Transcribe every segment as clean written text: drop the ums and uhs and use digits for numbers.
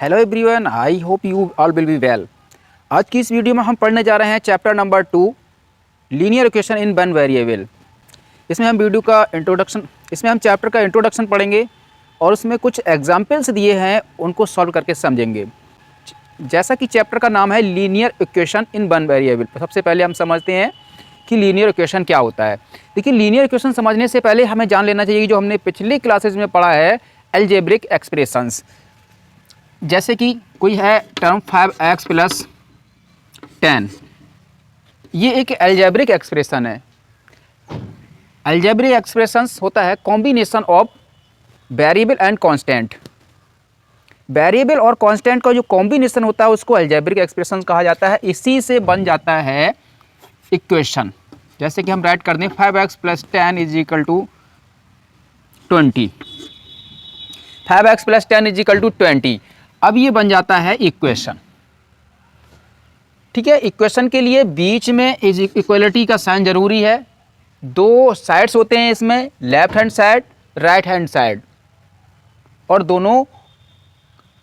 Hello everyone, I hope you all will be well. आज की इस वीडियो में हम पढ़ने जा रहे हैं chapter number 2 linear equation in one variable. इसमें हम चैप्टर का इंट्रोडक्शन पढ़ेंगे और उसमें कुछ एग्जाम्पल्स दिए हैं, उनको सॉल्व करके समझेंगे। जैसा कि चैप्टर का नाम है linear equation in one variable, सबसे पहले हम समझते हैं कि लीनियर इक्वेशन क्या होता है। देखिए, लीनियर इक्वेशन समझने से पहले हमें जान लेना चाहिए जो हमने पिछले क्लासेज में पढ़ा है, अलजेब्रिक एक्सप्रेशंस। जैसे कि कोई है टर्म 5x + 10, ये एक अलजेब्रिक एक्सप्रेशन है। अलजेब्रिक एक्सप्रेशंस होता है combination of variable and constant. Variable और कांस्टेंट का जो कॉम्बिनेशन होता है उसको अलजेब्रिक एक्सप्रेशंस कहा जाता है। इसी से बन जाता है इक्वेशन। जैसे कि हम राइट कर दें 5x + 10 = 20, 5x + 10 = 20। अब ये बन जाता है इक्वेशन। ठीक है, इक्वेशन के लिए बीच में इक्वलिटी का साइन जरूरी है। दो साइड्स होते हैं इसमें, left hand side, right hand side, और दोनों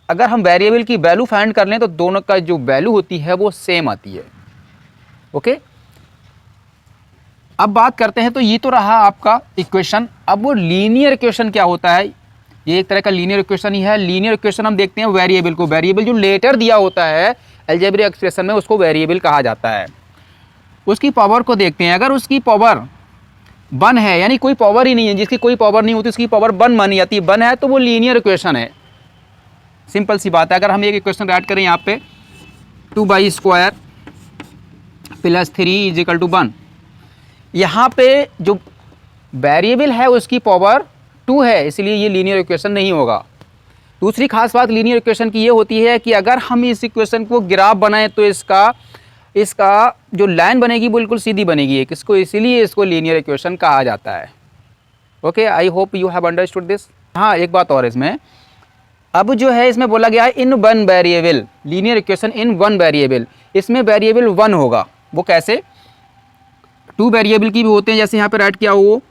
अगर हम वेरिएबल की वैल्यू फाइंड कर लें तो दोनों का जो वैल्यू होती है वो सेम आती है। ओके, अब बात करते हैं, तो ये तो रहा आपका इक्वेशन। अब वो लीनियर इक्वेशन क्या होता है, ये एक तरह का लीनियर इक्वेशन ही है। लीनियर इक्वेशन हम देखते हैं वेरिएबल को, वेरिएबल जो लेटर दिया होता है अलजेब्रिक एक्सप्रेशन में उसको वेरिएबल कहा जाता है। उसकी पावर को देखते हैं, अगर उसकी पावर 1 है, यानी कोई पावर ही नहीं है, जिसकी कोई पावर नहीं होती उसकी पावर 1 मानी जाती है, 1 है तो वो लीनियर इक्वेशन है। सिंपल सी बात है। अगर हम एक इक्वेशन राइट करें यहाँ पे 2y² + 3 = 1, यहाँ पे जो वेरिएबल है उसकी पावर 2 है, इसलिए ये लीनियर इक्वेशन नहीं होगा। दूसरी खास बात लीनियर इक्वेशन की ये होती है कि अगर हम इस इक्वेशन को ग्राफ बनाएं तो इसका जो लाइन बनेगी बिल्कुल सीधी बनेगी किसको, इसीलिए इसको लीनियर इक्वेशन कहा जाता है। Okay, I hope you have understood this. हाँ, एक बात और इसमें, अब जो है इसमें बोला गया है in one variable, linear equation in one variable. इसमें वेरिएबल 1 होगा। वो कैसे? 2 वेरिएबल की भी होते हैं, जैसे यहाँ पे राइट किया हो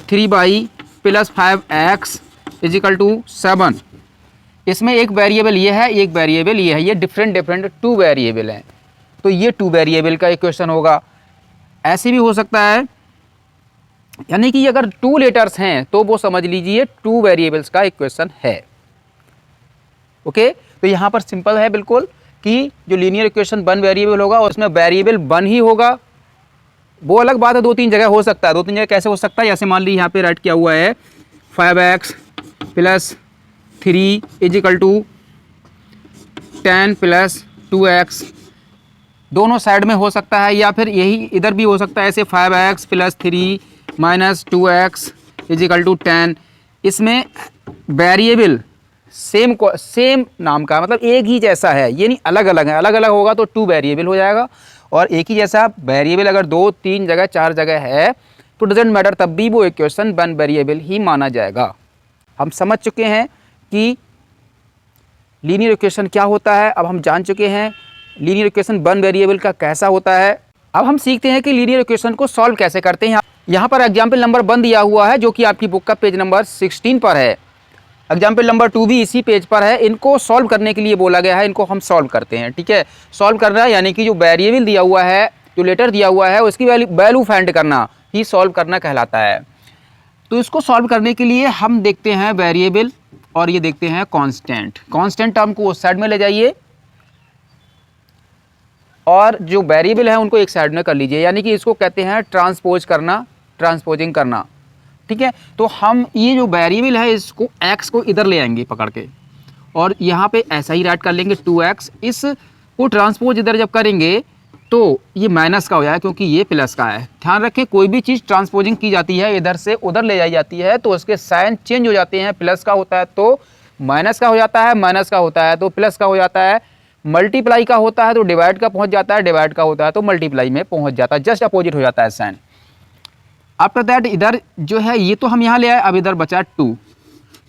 3y + 5x = 7। इसमें एक वेरिएबल ये है, एक वेरिएबल ये है, ये डिफरेंट 2 वेरिएबल हैं, तो ये 2 वेरिएबल का इक्वेशन होगा। ऐसे भी हो सकता है, यानी कि अगर 2 लेटर्स हैं तो वो समझ लीजिए 2 वेरिएबल्स का इक्वेशन है। ओके, तो यहाँ पर सिंपल है बिल्कुल कि जो लीनियर इक्वेशन 1 वेरिएबल होगा और उसमें वेरिएबल 1 ही होगा। वो अलग बात है, 2-3 जगह हो सकता है। 2-3 जगह कैसे हो सकता है, जैसे मान लीजिए यहाँ पे राइट किया हुआ है 5x + 3 = 10 + 2x, दोनों साइड में हो सकता है, या फिर यही इधर भी हो सकता है, ऐसे 5x + 3 - 2x = 10। इसमें वेरिएबल सेम नाम का, मतलब एक ही जैसा है, ये नहीं अलग अलग है। अलग अलग होगा तो 2 वेरिएबल हो जाएगा, और एक ही जैसा वेरिएबल अगर 2-3 जगह 4 जगह है तो डजेंट मैटर, तब भी वो इक्वेशन 1 वेरिएबल ही माना जाएगा। हम समझ चुके हैं कि लीनियर इक्वेशन क्या होता है। अब हम जान चुके हैं लीनियर इक्वेशन 1 वेरिएबल का कैसा होता है। अब हम सीखते हैं कि लीनियर इक्वेशन को सॉल्व कैसे करते हैं। यहाँ पर एग्जाम्पल नंबर 1 दिया हुआ है, जो कि आपकी बुक का पेज नंबर 16 पर है। एग्जाम्पल नंबर 2 भी इसी पेज पर है। इनको सॉल्व करने के लिए बोला गया है, इनको हम सॉल्व करते हैं। ठीक है, सॉल्व करना यानी कि जो वेरिएबल दिया हुआ है, जो लेटर दिया हुआ है, उसकी वैल्यू फाइंड करना ही सॉल्व करना कहलाता है। तो इसको सॉल्व करने के लिए हम देखते हैं वेरिएबल और ये देखते हैं कांस्टेंट। कांस्टेंट टर्म को उस साइड में ले जाइए और जो वेरिएबल है उनको एक साइड में कर लीजिए, यानी कि इसको कहते हैं ट्रांसपोज करना, ट्रांसपोजिंग करना। ठीक है, तो हम ये जो वेरिएबल है इसको x को इधर ले आएंगे पकड़ के, और यहाँ पे ऐसा ही राइट कर लेंगे 2x। इसको ट्रांसपोज इधर जब करेंगे तो ये माइनस का हो जाएगा, क्योंकि ये प्लस का है। ध्यान रखें, कोई भी चीज़ ट्रांसपोजिंग की जाती है, इधर से उधर ले जाई जाती है, तो उसके साइन चेंज हो जाते हैं। प्लस का होता है तो माइनस का हो जाता है, माइनस का होता है तो प्लस का हो जाता है, मल्टीप्लाई का होता है तो डिवाइड का पहुँच जाता है, डिवाइड का होता है तो मल्टीप्लाई में पहुँच जाता है। जस्ट अपोजिट हो जाता है साइन। आफ्टर दैट इधर जो है ये तो हम यहाँ ले आए, अब इधर बचा 2।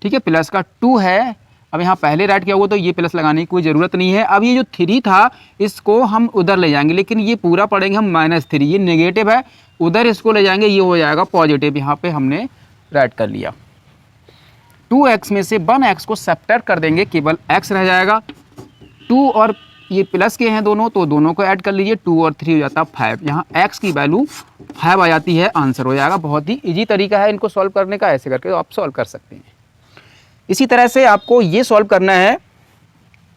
ठीक है, प्लस का 2 है। अब यहाँ पहले राइट किया हुआ तो ये प्लस लगाने की कोई ज़रूरत नहीं है। अब ये जो 3 था इसको हम उधर ले जाएंगे, लेकिन ये पूरा पढ़ेंगे हम -3, ये नेगेटिव है, उधर इसको ले जाएंगे, ये हो जाएगा पॉजिटिव। यहाँ पे हमने राइट कर लिया। 2x में से 1x को सब्ट्रैक्ट कर देंगे, केवल x रह जाएगा। 2 और ये प्लस के हैं दोनों, तो दोनों को ऐड कर लीजिए, 2 और 3 हो जाता है 5। यहाँ x की वैल्यू 5 आ जाती है, आंसर हो जाएगा। बहुत ही इजी तरीका है इनको सॉल्व करने का, ऐसे करके आप सॉल्व कर सकते हैं। इसी तरह से आपको ये सॉल्व करना है,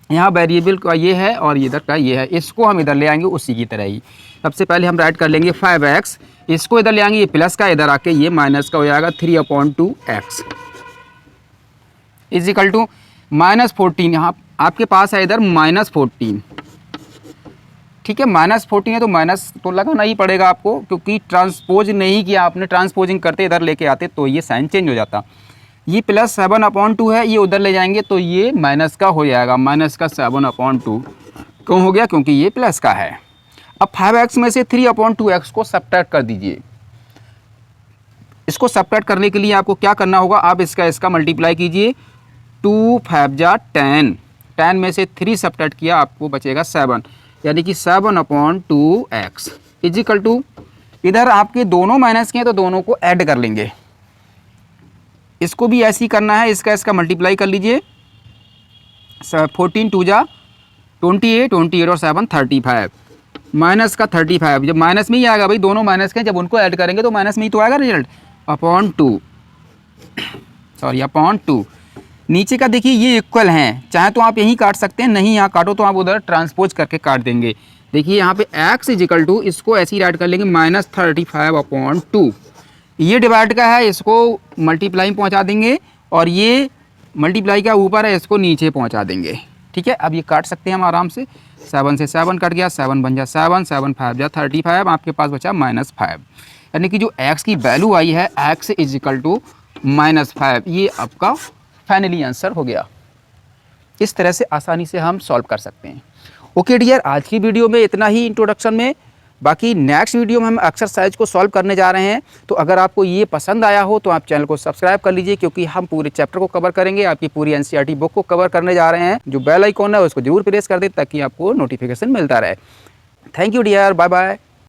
यहाँ वेरिएबल का ये है और इधर का ये है, इसको हम इधर ले आएंगे उसी की तरह ही। सबसे पहले हम राइट कर लेंगे 5x, इसको इधर ले आएंगे, ये प्लस का इधर आके ये माइनस का हो जाएगा 3/2x इज इक्वल टू -14। यहाँ आपके पास है इधर -14, ठीक है। -14 है तो माइनस तो लगाना ही पड़ेगा आपको, क्योंकि ट्रांसपोज नहीं किया आपने, ट्रांसपोजिंग करते इधर लेके आते तो ये साइन चेंज हो जाता। ये +7/2 है, ये उधर ले जाएंगे तो ये माइनस का हो जाएगा, माइनस का 7/2 क्यों हो गया, क्योंकि ये प्लस का है। अब 5x में से 3/2x को सब्ट्रैक्ट कर दीजिए। इसको सब्ट्रैक्ट करने के लिए आपको क्या करना होगा, आप इसका मल्टीप्लाई कीजिए, 2 5 जा 10, 10 में से 3 सब्ट्रैक्ट किया, आपको बचेगा 7, यानी कि 7/2x इज इक्वल टू, इधर आपके दोनों माइनस के हैं तो दोनों को ऐड कर लेंगे। इसको भी ऐसे ही करना है, इसका मल्टीप्लाई कर लीजिए, 14 2 जा 28, 28 और 7 35, माइनस का 35, जब माइनस में ही आएगा भाई, दोनों माइनस के, जब उनको ऐड करेंगे तो माइनस में ही तो आएगा रिजल्ट, अपॉन 2। नीचे का देखिए ये इक्वल हैं, चाहे तो आप यहीं काट सकते हैं, नहीं यहाँ काटो तो आप उधर ट्रांसपोज करके काट देंगे। देखिए यहाँ पे x इज इक्वल टू, इसको ऐसे ही राइट कर लेंगे, -35/2। ये डिवाइड का है, इसको मल्टीप्लाई में पहुँचा देंगे, और ये मल्टीप्लाई का ऊपर है, इसको नीचे पहुँचा देंगे, ठीक है। अब ये काट सकते हैं हम आराम से, 7 से 7 कट गया, 7 बन जा 7, 7 5 जा 35, आपके पास बचा -5, यानी कि जो x की वैल्यू आई है x इज इक्वल टू -5, ये आपका फाइनली आंसर हो गया। इस तरह से आसानी से हम सॉल्व कर सकते हैं। ओके डियर, आज की वीडियो में इतना ही इंट्रोडक्शन में, बाकी नेक्स्ट वीडियो में हम एक्सरसाइज को सॉल्व करने जा रहे हैं। तो अगर आपको ये पसंद आया हो तो आप चैनल को सब्सक्राइब कर लीजिए, क्योंकि हम पूरे चैप्टर को कवर करेंगे, आपकी पूरी NCERT बुक को कवर करने जा रहे हैं। जो बेल आइकॉन है उसको जरूर प्रेस कर दें ताकि आपको नोटिफिकेशन मिलता रहे। Thank you dear, bye bye.